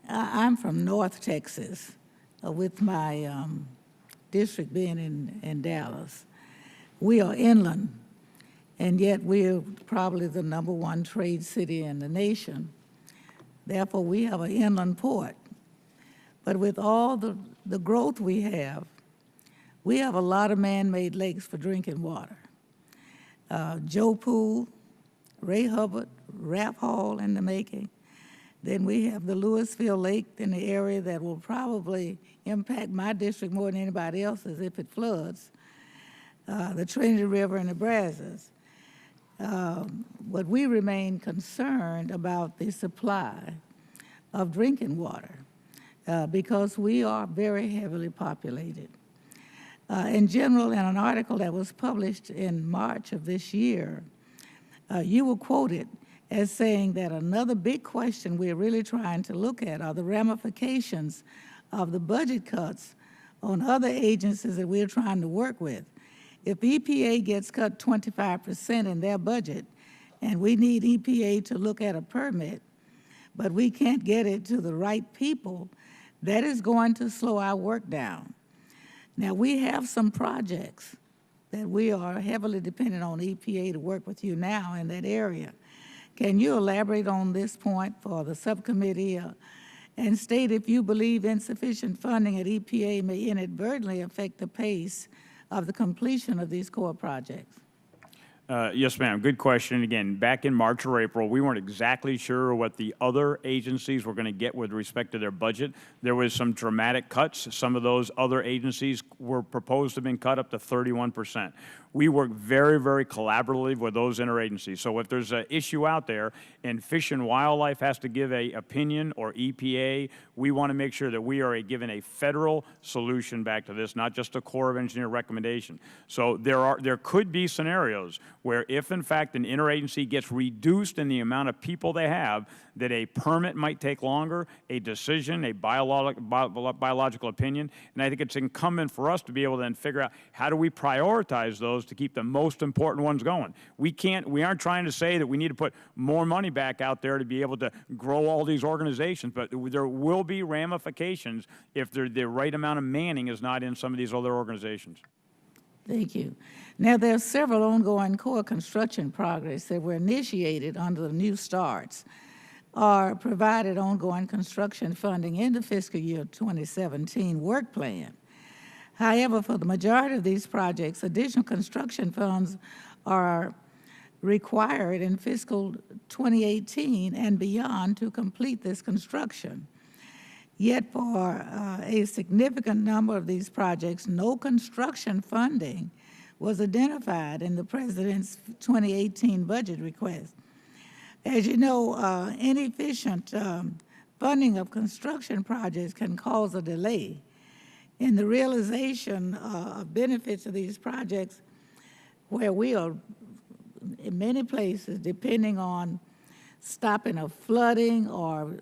I'm from North Texas, with my district being in Dallas. We are inland, and yet we're probably the #1 trade city in the nation. Therefore, we have an inland port. But with all the growth we have a lot of man-made lakes for drinking water. Joe Pool, Ray Hubbard, Rap Hall in the making. Then we have the Louisville Lake in the area that will probably impact my district more than anybody else's if it floods. The Trinity River and the Brazos. But we remain concerned about the supply of drinking water because we are very heavily populated. In general, in an article that was published in March of this year, you were quoted as saying that another big question we're really trying to look at are the ramifications of the budget cuts on other agencies that we're trying to work with. If EPA gets cut 25% in their budget, and we need EPA to look at a permit, but we can't get it to the right people, that is going to slow our work down. Now, we have some projects that we are heavily dependent on EPA to work with you now in that area. Can you elaborate on this point for the subcommittee and state if you believe insufficient funding at EPA may inadvertently affect the pace of the completion of these core projects? Yes, ma'am. Good question. Again, back in March or April, we weren't exactly sure what the other agencies were going to get with respect to their budget. There was some dramatic cuts. Some of those other agencies were proposed to have been cut up to 31%. We work very, very collaboratively with those interagencies. So if there's an issue out there and Fish and Wildlife has to give an opinion or EPA, we want to make sure that we are given a federal solution back to this, not just a Corps of Engineer recommendation. So there could be scenarios where if, in fact, an interagency gets reduced in the amount of people they have, that a permit might take longer, a decision, a biological opinion, and I think it's incumbent for us to be able to then figure out how do we prioritize those to keep the most important ones going. We aren't trying to say that we need to put more money back out there to be able to grow all these organizations, but there will be ramifications if the right amount of manning is not in some of these other organizations. Thank you. Now, there are several ongoing core construction projects that were initiated under the New Starts or provided ongoing construction funding in the fiscal year 2017 work plan. However, for the majority of these projects, additional construction funds are required in fiscal 2018 and beyond to complete this construction. Yet for a significant number of these projects, no construction funding was identified in the President's 2018 budget request. As you know, inefficient funding of construction projects can cause a delay in the realization of benefits of these projects, where we are, in many places, depending on stopping of flooding or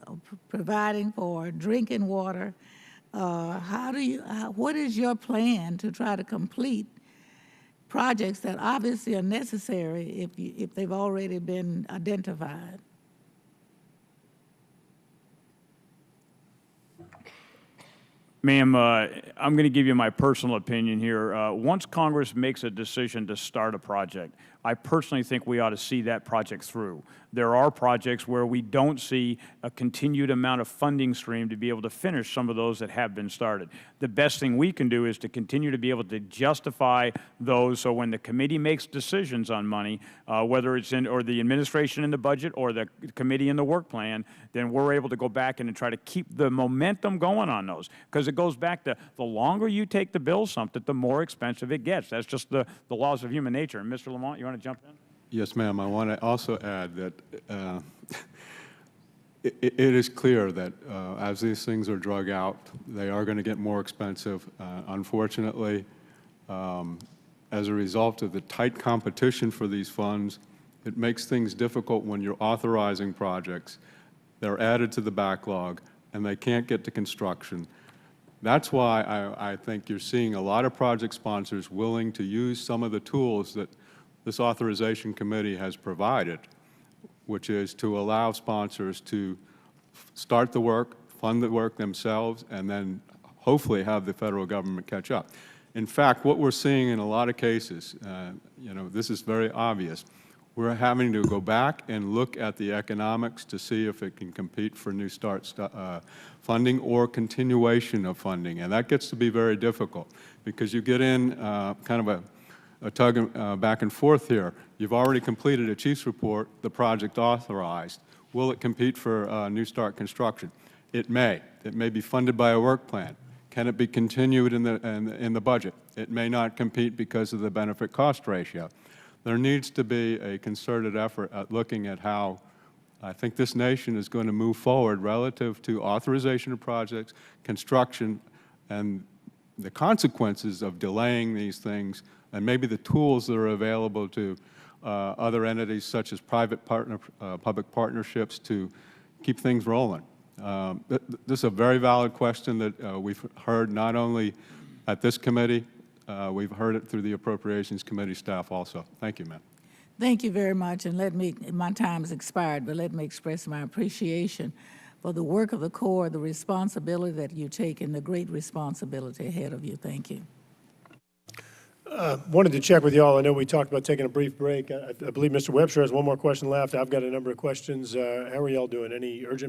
providing for drinking water. What is your plan to try to complete projects that obviously are necessary if they've already been identified? Ma'am, I'm going to give you my personal opinion here. Once Congress makes a decision to start a project, I personally think we ought to see that project through. There are projects where we don't see a continued amount of funding stream to be able to finish some of those that have been started. The best thing we can do is to continue to be able to justify those, so when the committee makes decisions on money, whether it's or the administration in the budget or the committee in the work plan, then we're able to go back and try to keep the momentum going on those. Because it goes back to the longer you take to build something, the more expensive it gets. That's just the laws of human nature. And Mr. Lamont, you want to jump in? Yes, ma'am. I want to also add that it is clear that as these things are drug out, they are going to get more expensive. Unfortunately, as a result of the tight competition for these funds, it makes things difficult when you're authorizing projects. They're added to the backlog, and they can't get to construction. That's why I think you're seeing a lot of project sponsors willing to use some of the tools that this authorization committee has provided, which is to allow sponsors to start the work, fund the work themselves, and then hopefully have the federal government catch up. In fact, what we're seeing in a lot of cases, this is very obvious. We're having to go back and look at the economics to see if it can compete for New Start funding or continuation of funding. And that gets to be very difficult because you get in kind of a tug back and forth here. You've already completed a chief's report, the project authorized. Will it compete for New Start construction? It may. It may be funded by a work plan. Can it be continued in the budget? It may not compete because of the benefit-cost ratio. There needs to be a concerted effort at looking at how I think this nation is going to move forward relative to authorization of projects, construction, and the consequences of delaying these things, and maybe the tools that are available to other entities such as public partnerships to keep things rolling. This is a very valid question that we've heard not only at this committee, we've heard it through the Appropriations Committee staff also. Thank you, ma'am. Thank you very much, and my time has expired, but let me express my appreciation for the work of the Corps, the responsibility that you take, and the great responsibility ahead of you. Thank you. Wanted to check with you all. I know we talked about taking a brief break. I believe Mr. Webster has one more question left. I've got a number of questions. How are y'all doing? Any urgent